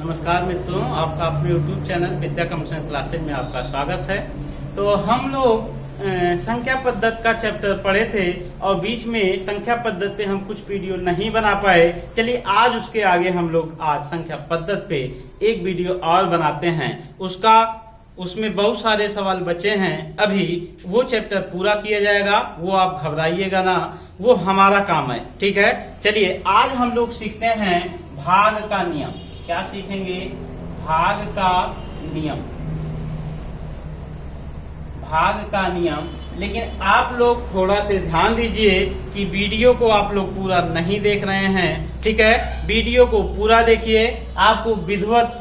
नमस्कार मित्रों, आपका अपने YouTube चैनल विद्या कमिशन क्लासेज में आपका स्वागत है। तो हम लोग संख्या पद्धति का चैप्टर पढ़े थे और बीच में संख्या पद्धति पे हम कुछ वीडियो नहीं बना पाए। चलिए आज उसके आगे हम लोग आज संख्या पद्धति पे एक वीडियो और बनाते हैं। उसमें बहुत सारे सवाल बचे हैं, अभी वो चैप्टर पूरा किया जाएगा, वो आप घबराइएगा ना, वो हमारा काम है। ठीक है, चलिए आज हम लोग सीखते हैं भाग का नियम। क्या सीखेंगे? भाग का नियम। भाग का नियम। लेकिन आप लोग थोड़ा से ध्यान दीजिए कि वीडियो को आप लोग पूरा नहीं देख रहे हैं। ठीक है, वीडियो को पूरा देखिए, आपको विधिवत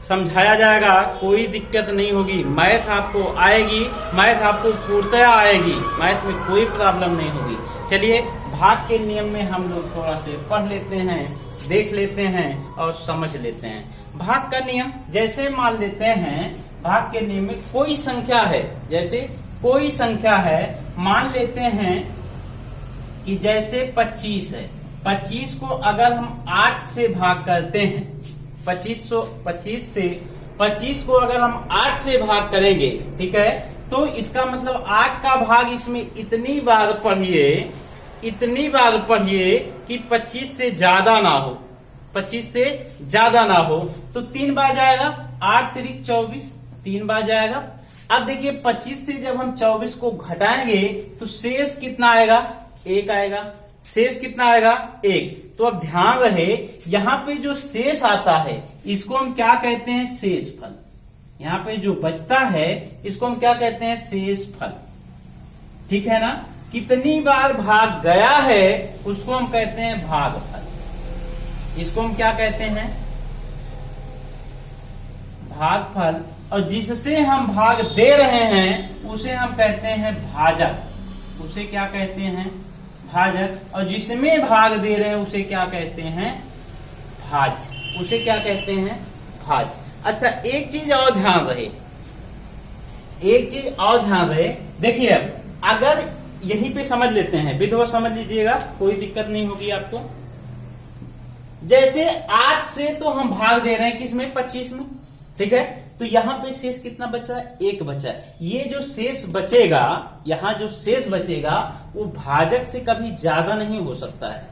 समझाया जाएगा, कोई दिक्कत नहीं होगी। मैथ आपको आएगी, मैथ आपको पूर्णतया आएगी, मैथ में कोई प्रॉब्लम नहीं होगी। चलिए भाग के नियम में हम लोग थोड़ा से पढ़ लेते हैं, देख लेते हैं और समझ लेते हैं। भाग का नियम, जैसे मान लेते हैं भाग के नियम में कोई संख्या है, जैसे कोई संख्या है, मान लेते हैं कि जैसे 25 है। 25 को अगर हम 8 से भाग करते हैं, 25 को अगर हम 8 से भाग करेंगे, ठीक है, तो इसका मतलब 8 का भाग इसमें इतनी बार पढ़िए कि 25 से ज्यादा ना हो, 25 से ज्यादा ना हो। तो 3 बार जाएगा, 8 त्रिक 24, 3 बार जाएगा। अब देखिए 25 से जब हम 24 को घटाएंगे तो शेष कितना आएगा? 1 आएगा। शेष कितना आएगा? 1। तो अब ध्यान रहे, यहाँ पे जो शेष आता है इसको हम क्या कहते हैं? शेष फल। यहाँ पे जो बचता है इसको हम क्या कहते हैं? शेष फल। ठीक है ना? कितनी बार भाग गया है उसको हम कहते हैं भागफल। इसको हम क्या कहते हैं? भागफल। और जिससे हम भाग दे रहे हैं उसे हम कहते हैं भाजक। उसे क्या कहते हैं? भाजक। और जिसमें भाग दे रहे हैं उसे क्या कहते हैं? भाज। उसे क्या कहते हैं? भाज। अच्छा, एक चीज और ध्यान रहे, देखिए अब अगर यहीं पे समझ लेते हैं, विधिवत समझ लीजिएगा, कोई दिक्कत नहीं होगी आपको। जैसे 8 से तो हम भाग दे रहे हैं किसमें? 25 में। ठीक है, तो यहाँ पे शेष कितना बचा है? 1 बचा है। ये जो शेष बचेगा, यहाँ जो शेष बचेगा वो भाजक से कभी ज्यादा नहीं हो सकता है।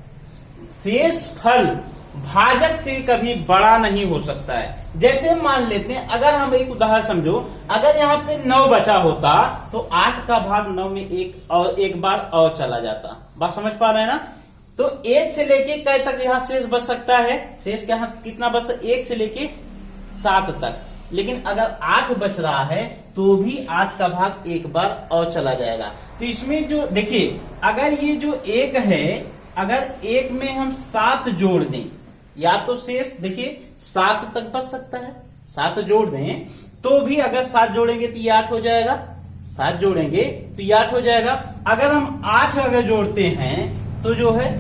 शेष फल भाजक से कभी बड़ा नहीं हो सकता है। जैसे मान लेते हैं, अगर हम एक उदाहरण समझो, अगर यहाँ पे 9 बचा होता तो 8 का भाग 9 में एक बार और चला जाता। बात समझ पा रहे हैं ना? तो 1 से लेके कै तक यहाँ शेष बच सकता है? शेष यहाँ कितना बच? 1 से लेके 7 तक। लेकिन अगर 8 बच रहा है तो भी 8 का भाग एक बार और चला जाएगा। तो इसमें जो देखिए, अगर ये जो 1 है, अगर 1 में हम 7 जोड़ दें, या तो शेष देखिए 7 तक बच सकता है, 7 जोड़ दें तो भी, अगर 7 जोड़ेंगे तो ये 8 हो जाएगा, 7 जोड़ेंगे तो ये 8 हो जाएगा। अगर हम 8 अगर जोड़ते हैं तो जो है,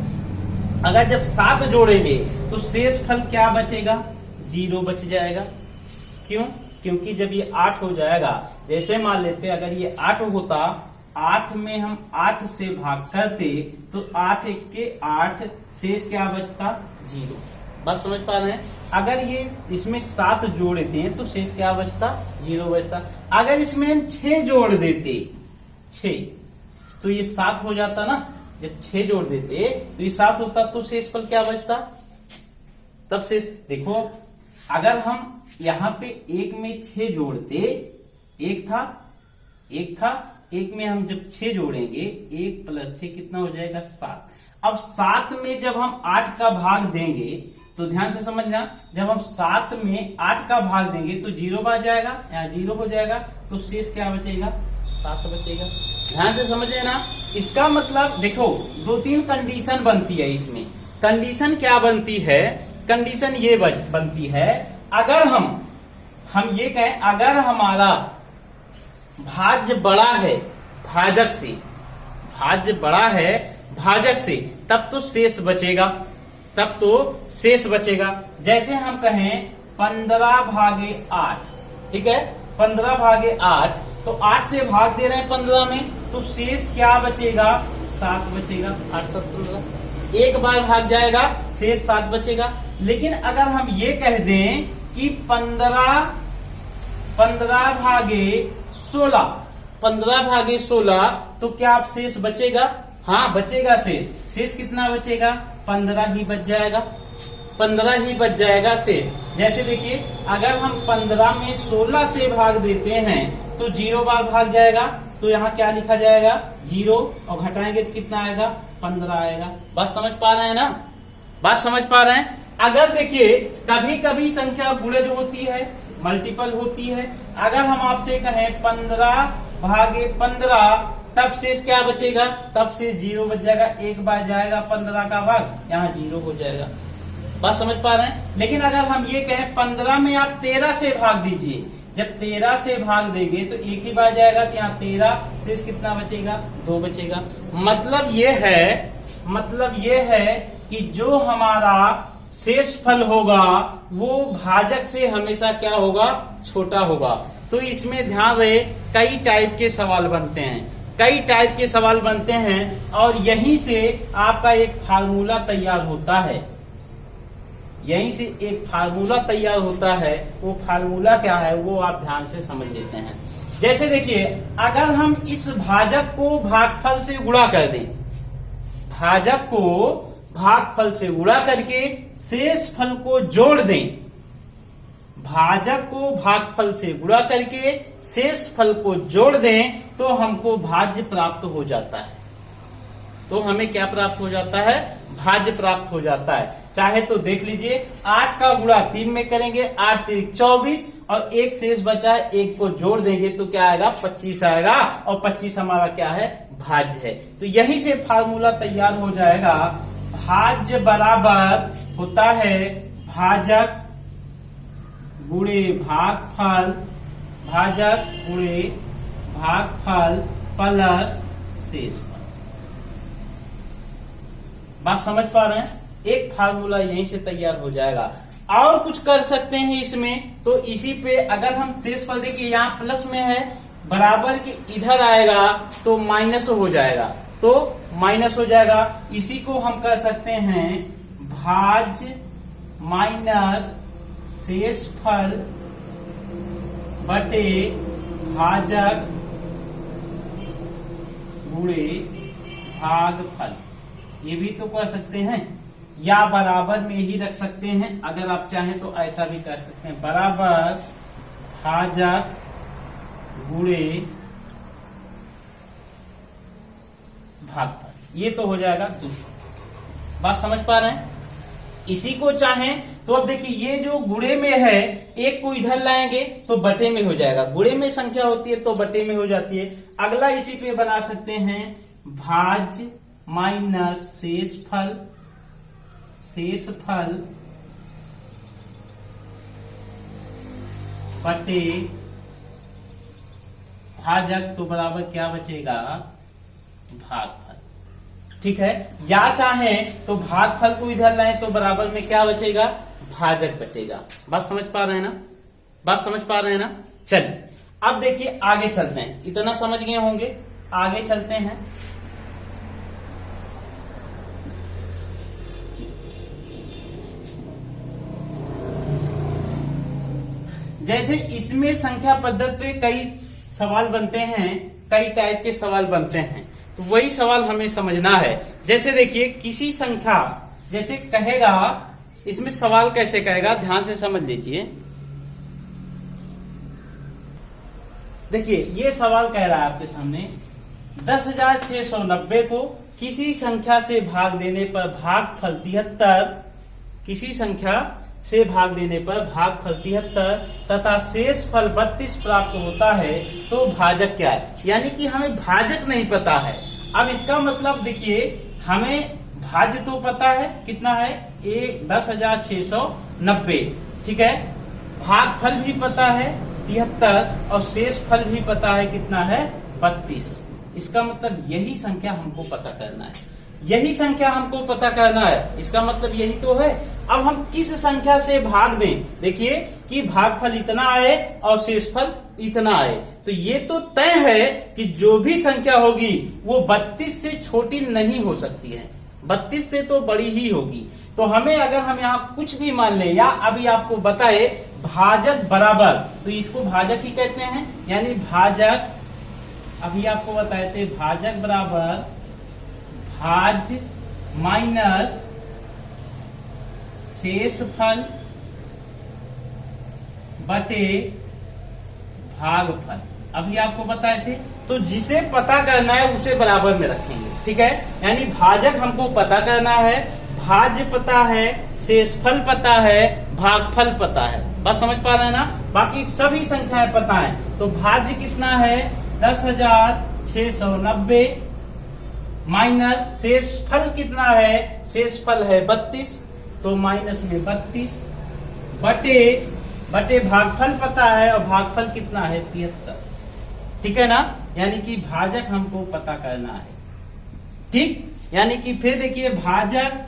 अगर जब 7 जोड़ेंगे तो शेष फल क्या बचेगा? 0 बच जाएगा। क्यों? क्योंकि जब ये 8 हो जाएगा, जैसे मान लेते अगर ये 8 होता, 8 में हम 8 से भाग करते तो 8 1 के 8, शेष क्या बचता? 0। बात समझ पा रहे हैं? अगर ये इसमें 7 जोड़ देते हैं तो शेष क्या बचता? 0 बचता। अगर इसमें हम 6 जोड़ देते, 6, तो ये 7 हो जाता ना। जब 6 जोड़ देते तो ये 7 होता, तो शेष फल क्या बचता? तब शेष देखो, अगर हम यहाँ पे 1 में 6 जोड़ते, 1 था, 1 में हम जब 6 जोड़ेंगे, 1 + 6 कितना हो जाएगा? 7। अब 7 में जब हम 8 का भाग देंगे, तो ध्यान से समझना, जब हम 7 में 8 का भाग देंगे तो 0 बच जाएगा, यहाँ 0 हो जाएगा, तो शेष क्या बचेगा? 7 बचेगा। ध्यान से समझे ना? इसका मतलब देखो, 2-3 कंडीशन बनती है इसमें। कंडीशन क्या बनती है? कंडीशन ये बनती है, अगर हम ये कहें, अगर हमारा भाज्य बड़ा है भाजक से, भाज्य बड़ा है भाजक से, तब तो शेष बचेगा। जैसे हम कहें 15/8, ठीक है, 15/8, तो 8 से भाग दे रहे हैं 15 में, तो शेष क्या बचेगा? 7 बचेगा। 8 7 15, एक बार भाग जाएगा, शेष 7 बचेगा। लेकिन अगर हम ये कह दें कि 15 भागे 16, 15 भागे 16, तो क्या आप शेष बचेगा? हाँ बचेगा शेष। शेष कितना बचेगा? 15 ही बच जाएगा, 15 ही बच जाएगा शेष। जैसे देखिए अगर हम 15 में 16 से भाग देते हैं तो 0 बार भाग जाएगा, तो यहाँ क्या लिखा जाएगा? 0, और घटाएंगे तो कितना आएगा? 15 आएगा। बात समझ पा रहे हैं ना? बात समझ पा रहे हैं? अगर देखिए कभी कभी संख्या गुणज होती है, मल्टीपल होती है। अगर हम आपसे कहें 15 भागे 15, तब शेष क्या बचेगा? तब से 0 बच जाएगा, एक बार जाएगा 15 का भाग, यहाँ 0 हो जाएगा। बात समझ पा रहे हैं? लेकिन अगर हम ये कहें 15 में आप 13 से भाग दीजिए, जब 13 से भाग देंगे तो एक ही बार जाएगा, तो यहाँ 13, शेष कितना बचेगा? 2 बचेगा। मतलब ये है कि जो हमारा शेष फल होगा वो भाजक से हमेशा क्या होगा? छोटा होगा। तो इसमें ध्यान रहे, कई टाइप के सवाल बनते हैं, कई टाइप के सवाल बनते हैं, और यहीं से आपका एक फार्मूला तैयार होता है, यहीं से एक फार्मूला तैयार होता है। वो फार्मूला क्या है वो आप ध्यान से समझ लेते हैं। जैसे देखिए अगर हम इस भाजक को भागफल से गुणा कर दें, भाजक को भागफल से गुणा करके शेष फल को जोड़ दें, भाजक को भागफल से गुणा करके शेष फल को जोड़ दें, तो हमको भाज्य प्राप्त हो जाता है। तो हमें क्या प्राप्त हो जाता है? भाज्य प्राप्त हो जाता है। चाहे तो देख लीजिए 8 का गुणा 3 में करेंगे, 8 3 24, और एक शेष बचा है, एक को जोड़ देंगे तो क्या आएगा? 25 आएगा, और 25 हमारा क्या है? भाज्य है। तो यहीं से फार्मूला तैयार हो जाएगा। भाज्य बराबर होता है भाजक गुणे भागफल, भाजक गुणे भागफल प्लस शेष फल। बात समझ पा रहे हैं? एक फार्मूला यहीं से तैयार हो जाएगा। और कुछ कर सकते हैं इसमें, तो इसी पे अगर हम शेष फल देखिए यहाँ प्लस में है, बराबर के इधर आएगा तो माइनस हो जाएगा, तो माइनस हो जाएगा। इसी को हम कर सकते हैं भाज्य माइनस शेष फल बटे भाजक गुणे भागफल। ये भी तो कर सकते हैं, या बराबर में ही रख सकते हैं। अगर आप चाहें तो ऐसा भी कर सकते हैं, बराबर भाजक गुणे भागफल। ये तो हो जाएगा दूसरा। बात समझ पा रहे हैं? इसी को चाहें तो अब देखिए ये जो गुणे में है, एक को इधर लाएंगे तो बटे में हो जाएगा। गुणे में संख्या होती है तो बटे में हो जाती है। अगला इसी पे बना सकते हैं भाज्य माइनस शेष फल, शेष फल बटे भाजक, तो बराबर क्या बचेगा? भागफल। ठीक है। या चाहें तो भागफल को इधर लाएं तो बराबर में क्या बचेगा? भाजक बचेगा। बात समझ पा रहे हैं ना? बात समझ पा रहे हैं ना? चलिए अब देखिए आगे चलते हैं। इतना समझ गए होंगे, आगे चलते हैं। जैसे इसमें संख्या पद्धति पे कई सवाल बनते हैं, कई टाइप के सवाल बनते हैं, तो वही सवाल हमें समझना है। जैसे देखिए किसी संख्या जैसे कहेगा, इसमें सवाल कैसे कहेगा ध्यान से समझ लीजिए। देखिए ये सवाल कह रहा है आपके सामने 10,690 को किसी संख्या से भाग देने पर भागफल 73, किसी संख्या से भाग देने पर भागफल 73 तथा शेष फल 32 प्राप्त होता है, तो भाजक क्या है? यानी कि हमें भाजक नहीं पता है। अब इसका मतलब देखिए हमें भाज्य तो पता है कितना है, 10,690, ठीक है। भागफल भी पता है 73 और शेष फल भी पता है कितना है 32। इसका मतलब यही संख्या हमको पता करना है, यही संख्या हमको पता करना है। इसका मतलब यही तो है। अब हम किस संख्या से भाग दें, देखिए कि भागफल इतना आए और शेषफल इतना आए, तो ये तो तय है कि जो भी संख्या होगी वो 32 से छोटी नहीं हो सकती है, 32 से तो बड़ी ही होगी। तो हमें अगर हम यहाँ कुछ भी मान ले, या अभी आपको बताए भाजक बराबर, तो इसको भाजक ही कहते हैं, यानी भाजक, अभी आपको बताए थे, भाजक बराबर भाज्य माइनस शेषफल बटे भागफल, अभी आपको बताए थे। तो जिसे पता करना है उसे बराबर में रखेंगे, ठीक है। यानी भाजक हमको पता करना है, भाज्य पता है, शेषफल पता है, भागफल पता है। बस समझ पा रहे हैं ना। बाकी सभी संख्याएं पता है। तो भाज्य कितना है 10,690 माइनस शेषफल कितना है, शेषफल है 32, तो माइनस में 32 बटे भागफल पता है, और भागफल कितना है 73, ठीक है ना। यानी कि भाजक हमको पता करना है, ठीक। यानी कि फिर देखिए भाजक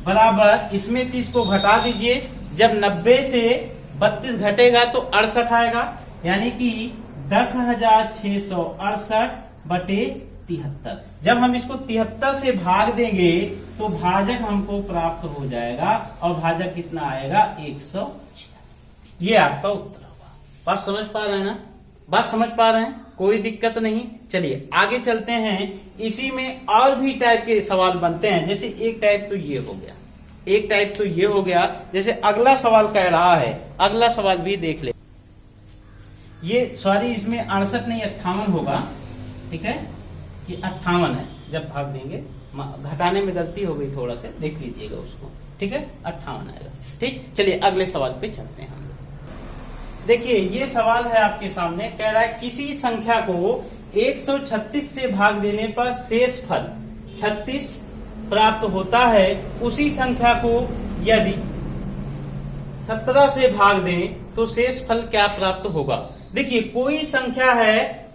बराबर, इसमें से इसको घटा दीजिए, जब 90 से 32 घटेगा तो 68 आएगा, यानी कि 10,668 बटे 73। जब हम इसको 73 से भाग देंगे तो भाजक हमको प्राप्त हो जाएगा, और भाजक कितना आएगा 146। ये आपका उत्तर होगा। बात समझ पा रहे हैं ना, बात समझ पा रहे हैं, कोई दिक्कत नहीं। चलिए आगे चलते हैं। इसी में और भी टाइप के सवाल बनते हैं, जैसे एक टाइप तो ये हो गया, एक टाइप तो ये हो गया। जैसे अगला सवाल कह रहा है, अगला सवाल भी देख ले। ये सॉरी, इसमें 68 नहीं 58 होगा, ठीक है, कि 58 है। जब भाग देंगे, घटाने में गलती हो गई थोड़ा सा, देख लीजिएगा उसको, ठीक है, 58 आएगा, ठीक। चलिए अगले सवाल पे चलते हैं हम। देखिए ये सवाल है आपके सामने, कह रहा है किसी संख्या को 136 से भाग देने पर शेषफल 36 प्राप्त होता है, उसी संख्या को यदि 17 से भाग दें तो शेषफल क्या प्राप्त होगा। देखिए कोई संख्या है,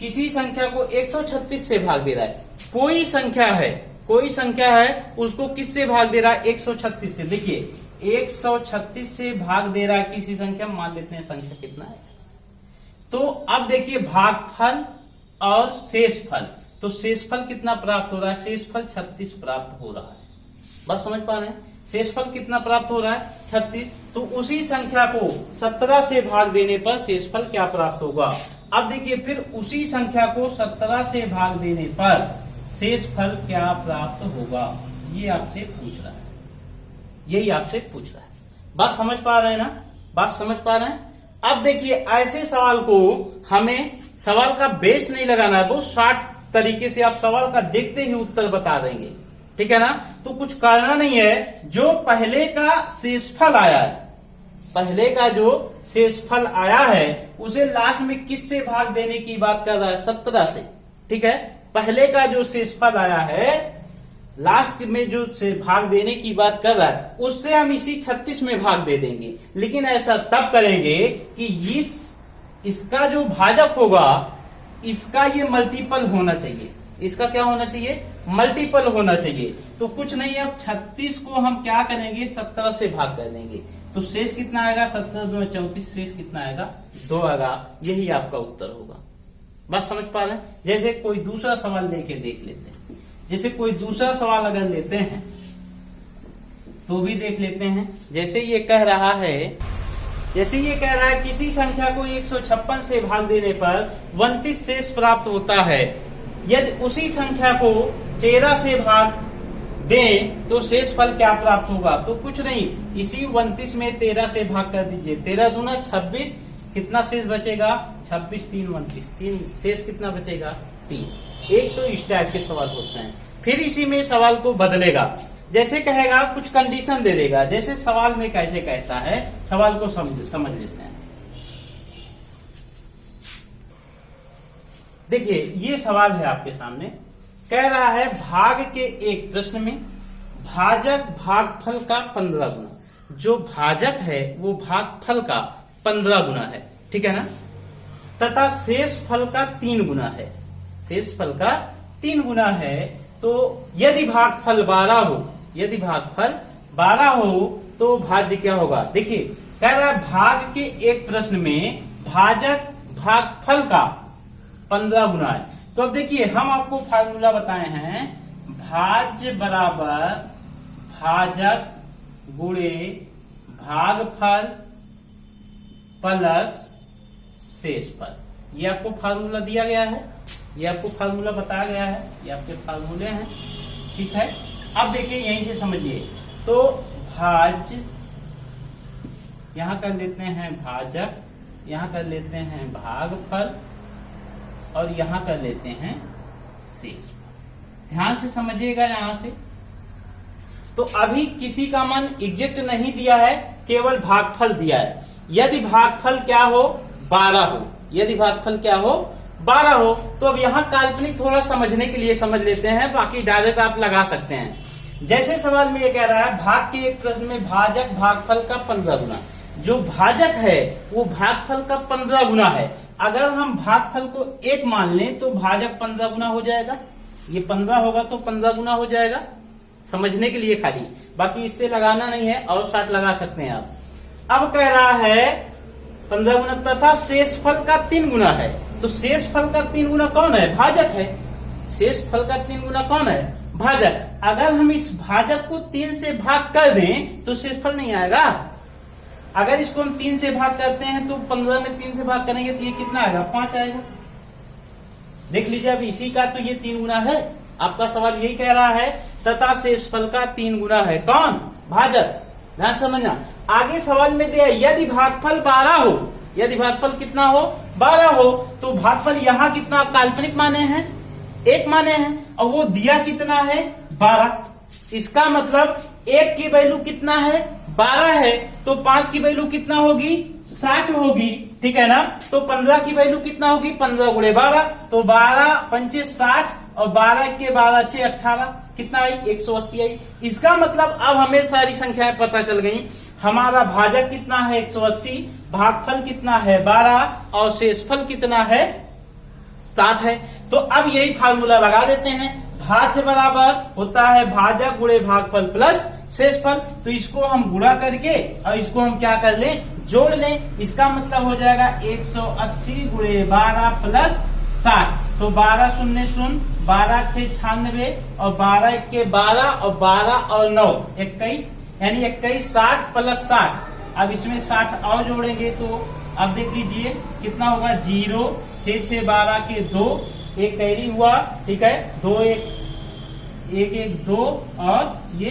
किसी संख्या को 136 से भाग दे रहा है, कोई संख्या है उसको किससे भाग दे रहा है 136 से। देखिए 136 से भाग दे रहा है किसी संख्या, मान लेते हैं संख्या कितना है। तो अब देखिए भागफल और शेषफल, तो शेषफल कितना प्राप्त हो रहा है, शेषफल 36 प्राप्त हो रहा है। बस समझ पा रहे हैं, शेषफल कितना प्राप्त हो रहा है 36। तो उसी संख्या को 17 से भाग देने पर शेषफल क्या प्राप्त होगा। अब देखिए फिर उसी संख्या को 17 से भाग देने पर शेषफल क्या प्राप्त होगा, ये आपसे पूछ रहा है, यही आपसे पूछ रहा है। बात समझ पा रहे हैं ना, बात समझ पा रहे हैं। अब देखिए ऐसे सवाल को हमें सवाल का बेस नहीं लगाना है, बहुत शॉर्ट तरीके से आप सवाल का देखते ही उत्तर बता देंगे, ठीक है ना। तो कुछ करना नहीं है, जो पहले का शेषफल आया है, पहले का जो शेषफल आया है उसे लास्ट में किससे भाग देने की बात कर रहा है 17 से, ठीक है। पहले का जो शेषफल आया है लास्ट में जो से भाग देने की बात कर रहा है उससे हम इसी 36 में भाग दे देंगे, लेकिन ऐसा तब करेंगे कि इसका जो भाजक होगा इसका ये मल्टीपल होना चाहिए, इसका क्या होना चाहिए मल्टीपल होना चाहिए। तो कुछ नहीं, अब 36 को हम क्या करेंगे 17 से भाग कर देंगे, तो शेष कितना आएगा 17 में 34, शेष कितना आएगा 2 आएगा। यही आपका उत्तर होगा। बस समझ पा रहे हैं। जैसे कोई दूसरा सवाल लेके देख लेते हैं, जैसे कोई दूसरा सवाल अगर लेते हैं तो भी देख लेते हैं। जैसे ये कह रहा है, किसी संख्या को 156 से भाग देने पर 29 शेष प्राप्त होता है, यदि उसी संख्या को 13 से भाग दें तो शेषफल क्या प्राप्त होगा। तो कुछ नहीं, इसी 29 में 13 से भाग कर दीजिए, 13 दूना 26, कितना शेष बचेगा 26 3 29, 3 शेष कितना बचेगा 3। एक तो इस टाइप के सवाल होते हैं। फिर इसी में सवाल को बदलेगा, जैसे कहेगा कुछ कंडीशन दे देगा, जैसे सवाल में कैसे कहता है, सवाल को समझ लेते हैं। देखिए ये सवाल है आपके सामने, कह रहा है भाग के एक प्रश्न में भाजक भागफल का 15 गुना, जो भाजक है वो भागफल का 15 गुना है, ठीक है ना, तथा शेषफल का 3 गुना है, शेषफल का 3 गुना है। तो यदि भागफल 12 हो, तो भाज्य क्या होगा। देखिए कह रहा है भाग के एक प्रश्न में भाजक भागफल का 15 गुना है। तो अब देखिए हम आपको फार्मूला बताए हैं, भाज्य बराबर भाजक गुणे भागफल प्लस शेषफल। ये आपको फार्मूला दिया गया है, ये आपको फार्मूला बताया गया है, ये आपके फार्मूले हैं, ठीक है। अब देखिए यहीं से समझिए, तो भाज्य यहां कर लेते हैं भाजक, यहां कर लेते हैं भागफल और यहां कर लेते हैं शेषफल। ध्यान से समझिएगा यहां से। तो अभी किसी का मन एग्जैक्ट नहीं दिया है, केवल भागफल दिया है। यदि भागफल क्या हो 12 हो, यदि भागफल क्या हो 12 हो, तो अब यहाँ काल्पनिक थोड़ा समझने के लिए समझ लेते हैं, बाकी डायरेक्ट आप लगा सकते हैं। जैसे सवाल में ये कह रहा है भाग के एक प्रश्न में भाजक भागफल का 15 गुना, जो भाजक है वो भागफल का 15 गुना है। अगर हम भागफल को 1 मान लें तो भाजक 15 गुना हो जाएगा, ये 15 होगा तो 15 गुना हो जाएगा, समझने के लिए खाली, बाकी इससे लगाना नहीं है, और शार्ट लगा सकते हैं आप। अब कह रहा है 15 गुना तथा शेषफल का 3 गुना है, तो शेषफल का 3 गुना कौन है? भाजक है। शेषफल का 3 गुना कौन है? भाजक। अगर हम इस भाजक को 3 से भाग कर दें तो शेषफल नहीं आएगा। अगर इसको हम 3 से भाग करते हैं तो 15 में 3 से भाग करेंगे तो ये कितना आएगा? 5 आएगा। देख लीजिए, अब इसी का तो ये 3 गुना है। आपका सवाल यही कह रहा है तथा शेषफल का 3 गुना है, कौन? भाजक। ध्यान समझना, आगे सवाल में दिया यदि भागफल 12 हो, यदि भागफल कितना हो? 12 हो, तो भागफल यहाँ कितना काल्पनिक माने हैं? 1 माने हैं, और वो दिया कितना है? 12। इसका मतलब 1 की वैल्यू कितना है? 12 है, तो 5 की वैल्यू कितना होगी? 60 होगी, ठीक है ना। तो 15 की वैल्यू कितना होगी? 15 गुणे 12, तो 12 पंचे 60 और 12 के 12 6 18, कितना आई? 180 आई। इसका मतलब अब हमें सारी संख्याएं पता चल गई। हमारा भाजक कितना है? 180, भागफल कितना है? 12, और शेषफल कितना है? 60 है। तो अब यही फार्मूला लगा देते हैं, भाज्य बराबर होता है भाजक गुणे भागफल प्लस शेषफल। तो इसको हम गुणा करके और इसको हम क्या कर लें? जोड़ लें। इसका मतलब हो जाएगा 180 गुणे 12 प्लस 60। तो 12 शून्य शून्य, 12 96 और 12 1 के 12 और 12 और 9 21, यानी 21 60 प्लस 60। अब इसमें 60 और जोड़ेंगे तो अब देख लीजिए कितना होगा? 0 6 6 12 के 2, एक कैरी हुआ, ठीक है, 2 1 1 1 2, और ये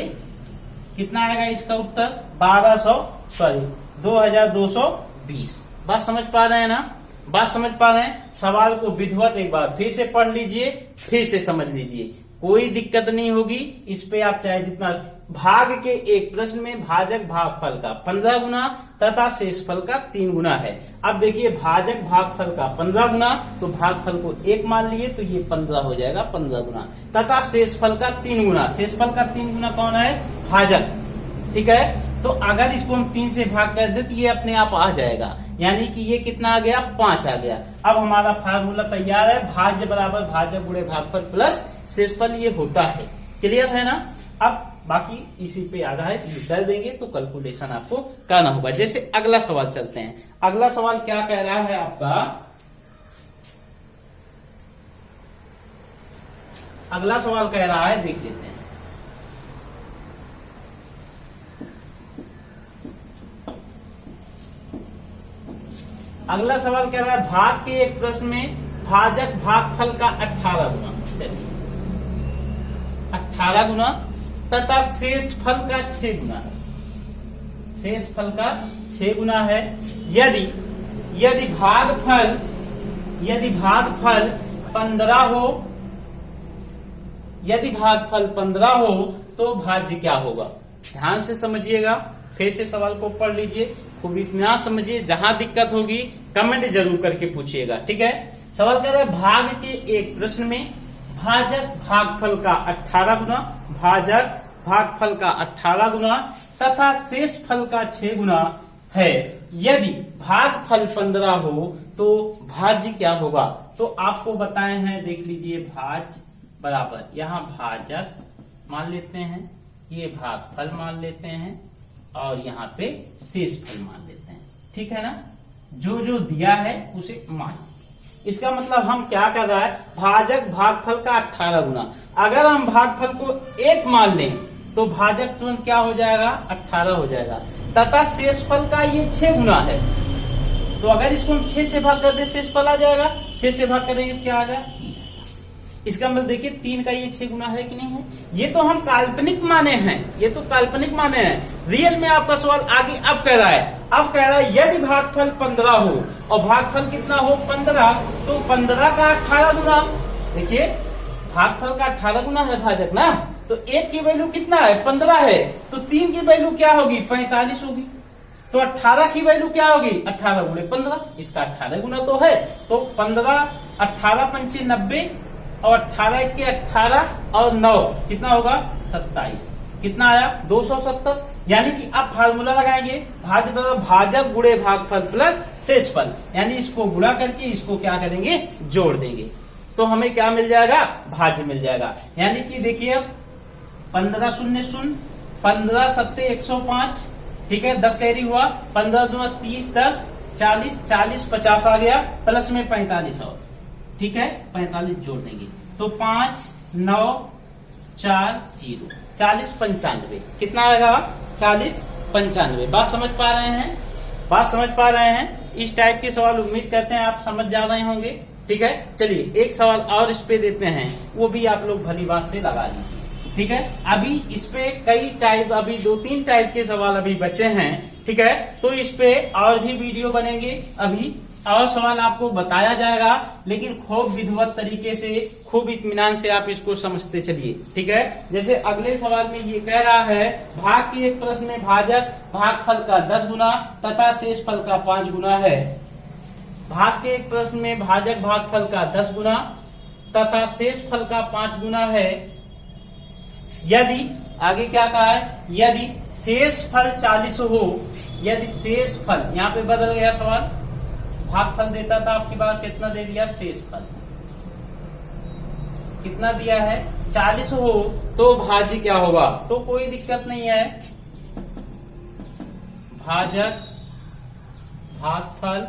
कितना आएगा इसका उत्तर? 2220। बात समझ पा रहे हैं ना? बात समझ पा रहे हैं? सवाल को विधिवत एक बार फिर से पढ़ लीजिए, फिर से समझ लीजिए, कोई दिक्कत नहीं होगी। इस पे आप चाहे जितना, भाग के एक प्रश्न में भाजक भागफल का 15 गुना तथा शेषफल का 3 गुना है। अब देखिए भाजक भागफल का 15 गुना, तो भागफल को 1 मान लिए तो ये 15 हो जाएगा, 15 गुना, तथा शेषफल का 3 गुना। शेषफल का 3 गुना कौन है? भाजक, ठीक है। तो अगर इसको हम 3 से भाग कर दे तो ये अपने आप आ जाएगा, यानी कि ये कितना आ गया? 5 आ गया। अब हमारा फार्मूला तैयार है, भाज्य बराबर भाजक गुणे भागफल प्लस शेषफल, ये होता है। क्लियर है ना? अब बाकी इसी पे आधारित कर देंगे तो कैलकुलेशन आपको करना होगा। जैसे अगला सवाल चलते हैं। अगला सवाल क्या कह रहा है आपका? अगला सवाल कह रहा है, देख लेते हैं। अगला सवाल कह रहा है भाग के एक प्रश्न में भाजक भागफल का 18 गुना, 18 गुना तथा शेषफल का 6 गुना है। शेषफल का 6 गुना है। यदि भागफल 15 हो, यदि भागफल 15 हो तो भाज्य क्या होगा? ध्यान से समझिएगा, फिर से सवाल को पढ़ लीजिए, खूब इतना समझिए। जहां दिक्कत होगी कमेंट जरूर करके पूछिएगा, ठीक है। सवाल कर रहे हैं भाग के एक प्रश्न में भाजक भागफल का 18 गुना, भाजक भागफल का 18 गुना तथा शेषफल का 6 गुना है। यदि भागफल 15 हो तो भाज्य क्या होगा? तो आपको बताए हैं, देख लीजिए, भाज्य बराबर यहाँ भाजक मान लेते हैं, ये भागफल मान लेते हैं, और यहाँ पे शेषफल मान लेते हैं, ठीक है ना। जो जो दिया है उसे मान। इसका मतलब हम क्या कर रहा है? भाजक भागफल का 18 गुना। अगर हम भागफल को 1 मान लें तो भाजक तुरंत क्या हो जाएगा? 18 हो जाएगा। तथा शेषफल का ये 6 गुना है। तो अगर इसको हम 6 से भाग कर दे शेषफल आ जाएगा, 6 से भाग करेंगे क्या आ गया, इसका मतलब देखिए 3 का ये 6 गुना है कि नहीं है। ये तो हम काल्पनिक माने हैं, ये तो काल्पनिक माने हैं। रियल में आपका सवाल आगे अब कह रहा है, अब कह रहा है यदि भागफल 15 हो और भागफल कितना हो 15, तो 15 का 18 गुना। देखिए भागफल का 18 गुना है भाजक ना, तो 1 की वैल्यू कितना है 15 है, तो 3 की वैल्यू क्या होगी 45 होगी। तो 18 की वैल्यू क्या होगी 18 गुणे 15, इसका 18 गुना तो है। तो 15 18 पंचे 90 और 18 के 18 और 9 कितना होगा 27, कितना आया 270। यानी कि अब फार्मूला लगाएंगे भाजक गुणे भागफल प्लस शेषफल, यानी इसको गुणा करके इसको क्या करेंगे जोड़ देंगे, तो हमें क्या मिल जाएगा भाज्य मिल जाएगा। यानी कि देखिए अब 15 शून्य शून्य, 15 सत्ते 105, ठीक है 10 कैरी हुआ, 15 दूना 30, 10 40, 40 50 आ गया, प्लस में 45 और, ठीक है 45 जोड़ देंगे, तो 5 9 4 0 40 95, कितना आएगा 40 95। बात समझ पा रहे हैं, बात समझ पा रहे हैं। इस टाइप के सवाल उम्मीद करते हैं आप समझ जा रहे होंगे, ठीक है। चलिए एक सवाल और इस पे देते हैं, वो भी आप लोग भली बात से लगा लीजिए, ठीक है। अभी इस पे कई टाइप, अभी 2-3 टाइप के सवाल अभी बचे हैं, ठीक है। तो इस पे और भी वीडियो बनेंगे, अभी और सवाल आपको बताया जाएगा, लेकिन खूब विधिवत तरीके से, खूब इत्मीनान से आप इसको समझते चलिए, ठीक है। जैसे अगले सवाल में ये कह रहा है भाग के एक प्रश्न में भाजक भागफल का 10 गुना तथा शेषफल का 5 गुना है। भाग के एक प्रश्न में भाजक भागफल का 10 गुना तथा शेषफल का 5 गुना है। यदि आगे क्या कहा है, यदि शेषफल 40 हो, यदि शेषफल, यहाँ पे बदल गया सवाल, भागफल देता था आपकी बात, कितना दे दिया शेषफल कितना दिया है 40 हो, तो भाज्य क्या होगा, तो कोई दिक्कत नहीं है, भाजक भागफल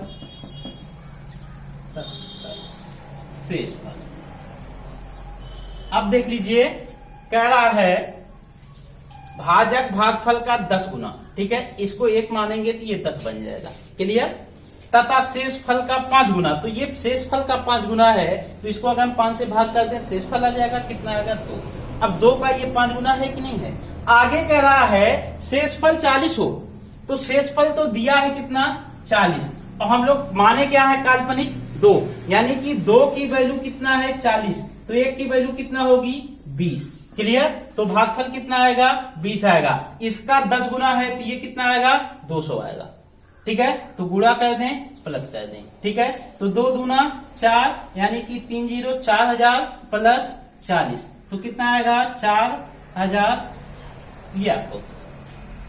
शेषफल। अब देख लीजिए कह रहा है भाजक भागफल का 10 गुना, ठीक है, इसको 1 मानेंगे तो ये 10 बन जाएगा, क्लियर। तथा शेषफल का 5 गुना, तो ये शेषफल का 5 गुना है, तो इसको अगर हम 5 से भाग कर दें शेषफल आ जाएगा, कितना आएगा 2। अब 2 का ये 5 गुना है कि नहीं है। आगे कह रहा है शेषफल 40 हो, तो शेषफल तो दिया है कितना 40, और हम लोग माने क्या है काल्पनिक 2, यानी कि 2 की वैल्यू कितना है 40, तो 1 की वैल्यू कितना होगी 20, क्लियर। तो भागफल कितना आएगा 20 आएगा, इसका 10 गुना है, तो ये कितना आएगा 200 आएगा, ठीक है। तो गुणा कर दें प्लस कर दें, ठीक है। तो 2 दूना 4, यानी कि 3 0 4000 प्लस 40, तो कितना आएगा 4000, ये आपको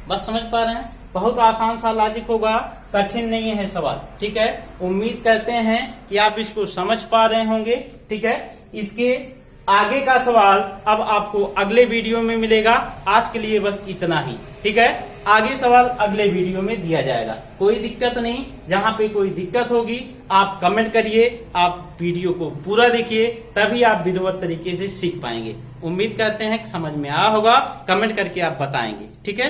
बस समझ पा रहे हैं। बहुत आसान सा लॉजिक होगा, कठिन नहीं है सवाल, ठीक है। उम्मीद करते हैं कि आप इसको समझ पा रहे होंगे, ठीक है। इसके आगे का सवाल अब आपको अगले वीडियो में मिलेगा, आज के लिए बस इतना ही, ठीक है। आगे सवाल अगले वीडियो में दिया जाएगा, कोई दिक्कत नहीं। जहां पे कोई दिक्कत होगी आप कमेंट करिए, आप वीडियो को पूरा देखिए, तभी आप विधिवत तरीके से सीख पाएंगे। उम्मीद करते हैं कि समझ में आया होगा, कमेंट करके आप बताएंगे, ठीक है।